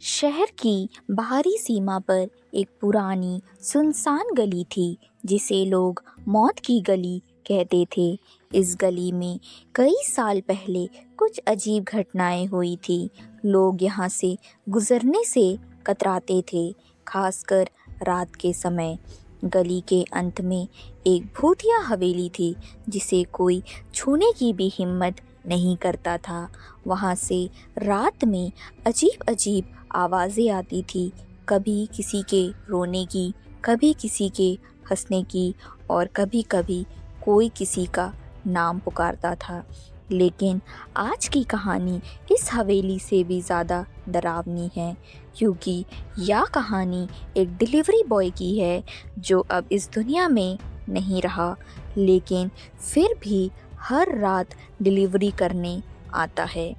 शहर की बाहरी सीमा पर एक पुरानी सुनसान गली थी जिसे लोग मौत की गली कहते थे। इस गली में कई साल पहले कुछ अजीब घटनाएं हुई थी। लोग यहाँ से गुजरने से कतराते थे, खासकर रात के समय। गली के अंत में एक भूतिया हवेली थी जिसे कोई छूने की भी हिम्मत नहीं करता था। वहाँ से रात में अजीब अजीब आवाज़ें आती थी, कभी किसी के रोने की, कभी किसी के हंसने की, और कभी कभी कोई किसी का नाम पुकारता था। लेकिन आज की कहानी इस हवेली से भी ज़्यादा डरावनी है, क्योंकि यह कहानी एक डिलीवरी बॉय की है जो अब इस दुनिया में नहीं रहा, लेकिन फिर भी हर रात डिलीवरी करने आता है।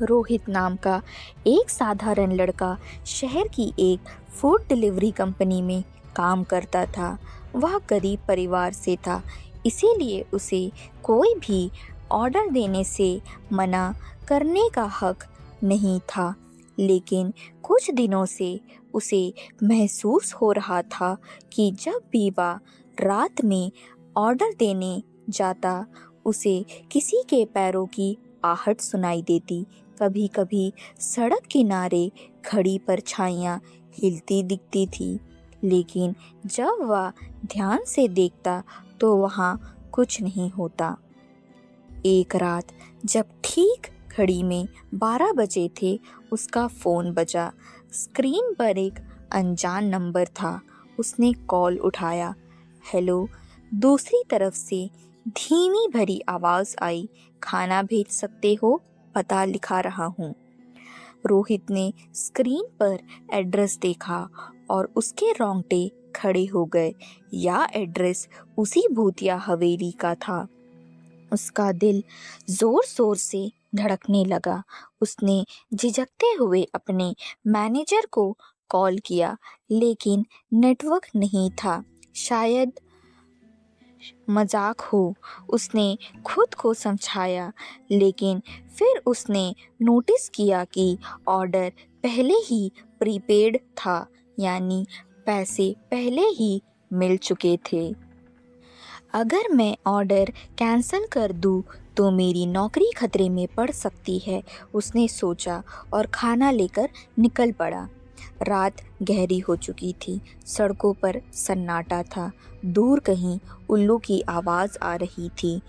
रोहित नाम का एक साधारण लड़का शहर की एक फूड डिलीवरी कंपनी में काम करता था। वह गरीब परिवार से था, इसीलिए उसे कोई भी ऑर्डर देने से मना करने का हक नहीं था। लेकिन कुछ दिनों से उसे महसूस हो रहा था कि जब भी वह रात में ऑर्डर देने जाता, उसे किसी के पैरों की आहट सुनाई देती। कभी कभी सड़क किनारे खड़ी परछाइयाँ हिलती दिखती थी, लेकिन जब वह ध्यान से देखता तो वहाँ कुछ नहीं होता। एक रात जब ठीक घड़ी में 12 बजे थे, उसका फ़ोन बजा। स्क्रीन पर एक अनजान नंबर था। उसने कॉल उठाया। हेलो। दूसरी तरफ से धीमी भरी आवाज़ आई, खाना भेज सकते हो, पता लिखा रहा हूँ। रोहित ने स्क्रीन पर एड्रेस देखा और उसके रोंगटे खड़े हो गए। यह एड्रेस उसी भूतिया हवेली का था। उसका दिल जोर जोर से धड़कने लगा। उसने झिझकते हुए अपने मैनेजर को कॉल किया, लेकिन नेटवर्क नहीं था। शायद मजाक हो, उसने खुद को समझाया। लेकिन फिर उसने नोटिस किया कि ऑर्डर पहले ही प्रीपेड था, यानी पैसे पहले ही मिल चुके थे। अगर मैं ऑर्डर कैंसिल कर दूं तो मेरी नौकरी खतरे में पड़ सकती है, उसने सोचा और खाना लेकर निकल पड़ा। रात गहरी हो चुकी थी। सड़कों पर सन्नाटा था। दूर कहीं उल्लू की आवाज़ आ रही थी।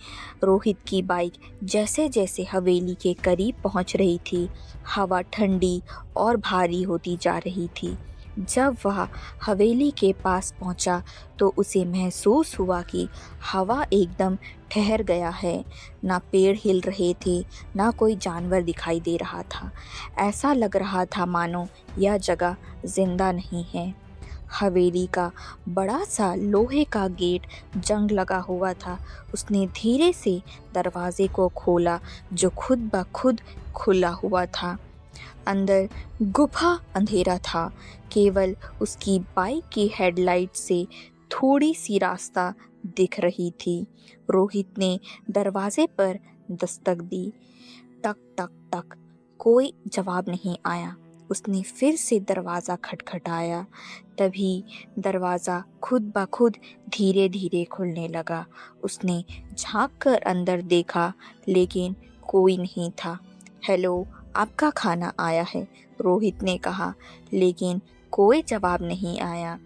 रोहित की बाइक जैसे जैसे हवेली के करीब पहुंच रही थी, हवा ठंडी और भारी होती जा रही थी। जब वह हवेली के पास पहुंचा तो उसे महसूस हुआ कि हवा एकदम ठहर गया है। ना पेड़ हिल रहे थे, ना कोई जानवर दिखाई दे रहा था। ऐसा लग रहा था मानो यह जगह जिंदा नहीं है। हवेली का बड़ा सा लोहे का गेट जंग लगा हुआ था। उसने धीरे से दरवाजे को खोला, जो खुद ब खुद खुला हुआ था। अंदर गुफा अंधेरा था। केवल उसकी बाइक की हेडलाइट से थोड़ी सी रास्ता दिख रही थी। रोहित ने दरवाजे पर दस्तक दी। टक टक टक। कोई जवाब नहीं आया। उसने फिर से दरवाज़ा खटखटाया। तभी दरवाज़ा खुद ब खुद धीरे धीरे खुलने लगा। उसने झांक कर अंदर देखा, लेकिन कोई नहीं था। हेलो, आपका खाना आया है, रोहित ने कहा, लेकिन कोई जवाब नहीं आया।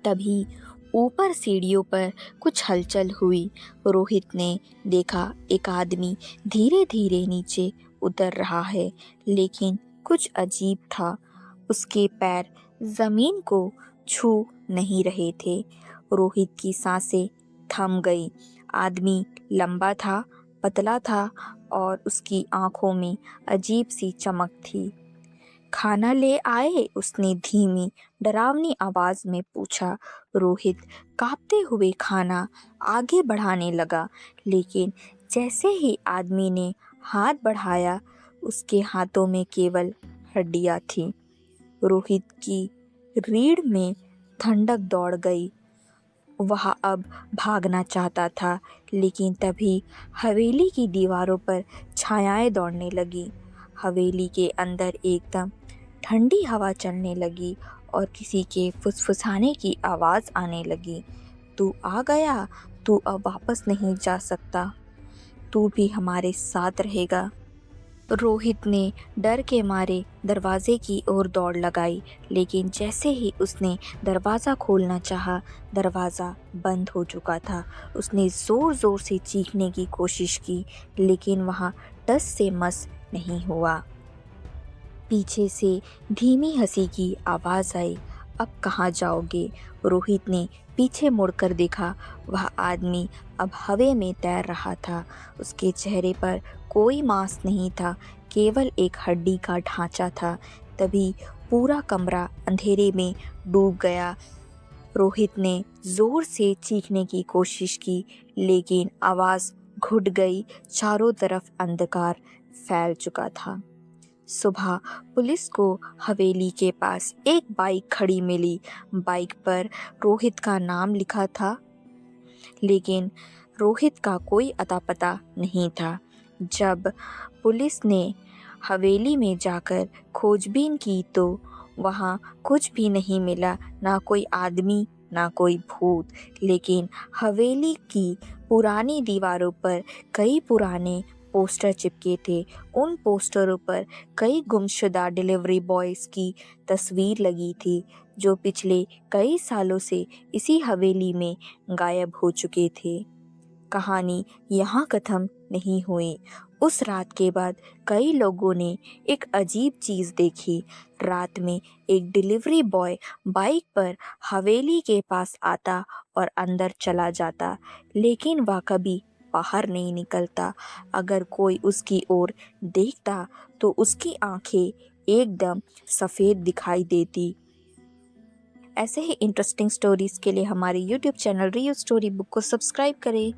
तभी ऊपर सीढ़ियों पर कुछ हलचल हुई। रोहित ने देखा एक आदमी धीरे धीरे नीचे उतर रहा है, लेकिन कुछ अजीब था। उसके पैर जमीन को छू नहीं रहे थे। रोहित की सांसें थम गई। आदमी लंबा था, पतला था, और उसकी आंखों में अजीब सी चमक थी। खाना ले आए? उसने धीमी डरावनी आवाज में पूछा। रोहित कांपते हुए खाना आगे बढ़ाने लगा, लेकिन जैसे ही आदमी ने हाथ बढ़ाया, उसके हाथों में केवल हड्डियां थी। रोहित की रीढ़ में ठंडक दौड़ गई। वह अब भागना चाहता था, लेकिन तभी हवेली की दीवारों पर छायाएं दौड़ने लगी। हवेली के अंदर एकदम ठंडी हवा चलने लगी और किसी के फुसफुसाने की आवाज़ आने लगी। तू आ गया, तू अब वापस नहीं जा सकता, तू भी हमारे साथ रहेगा। रोहित ने डर के मारे दरवाजे की ओर दौड़ लगाई, लेकिन जैसे ही उसने दरवाज़ा खोलना चाहा, दरवाज़ा बंद हो चुका था। उसने ज़ोर ज़ोर से चीखने की कोशिश की, लेकिन वहाँ टस से मस नहीं हुआ। पीछे से धीमी हंसी की आवाज़ आई। अब कहाँ जाओगे? रोहित ने पीछे मुड़कर देखा। वह आदमी अब हवा में तैर रहा था। उसके चेहरे पर कोई मांस नहीं था, केवल एक हड्डी का ढांचा था। तभी पूरा कमरा अंधेरे में डूब गया। रोहित ने जोर से चीखने की कोशिश की, लेकिन आवाज़ घुट गई। चारों तरफ अंधकार फैल चुका था। सुबह पुलिस को हवेली के पास एक बाइक खड़ी मिली। बाइक पर रोहित का नाम लिखा था, लेकिन रोहित का कोई अता पता नहीं था। जब पुलिस ने हवेली में जाकर खोजबीन की तो वहाँ कुछ भी नहीं मिला, ना कोई आदमी ना कोई भूत। लेकिन हवेली की पुरानी दीवारों पर कई पुराने पोस्टर चिपके थे। उन पोस्टरों पर कई गुमशुदा डिलीवरी बॉयज़ की तस्वीर लगी थी, जो पिछले कई सालों से इसी हवेली में गायब हो चुके थे। कहानी यहाँ खत्म नहीं हुई। उस रात के बाद कई लोगों ने एक अजीब चीज़ देखी। रात में एक डिलीवरी बॉय बाइक पर हवेली के पास आता और अंदर चला जाता, लेकिन वह कभी बाहर नहीं निकलता। अगर कोई उसकी ओर देखता तो उसकी आंखें एकदम सफ़ेद दिखाई देती। ऐसे ही इंटरेस्टिंग स्टोरीज़ के लिए हमारे YouTube channel real story book को सब्सक्राइब करें।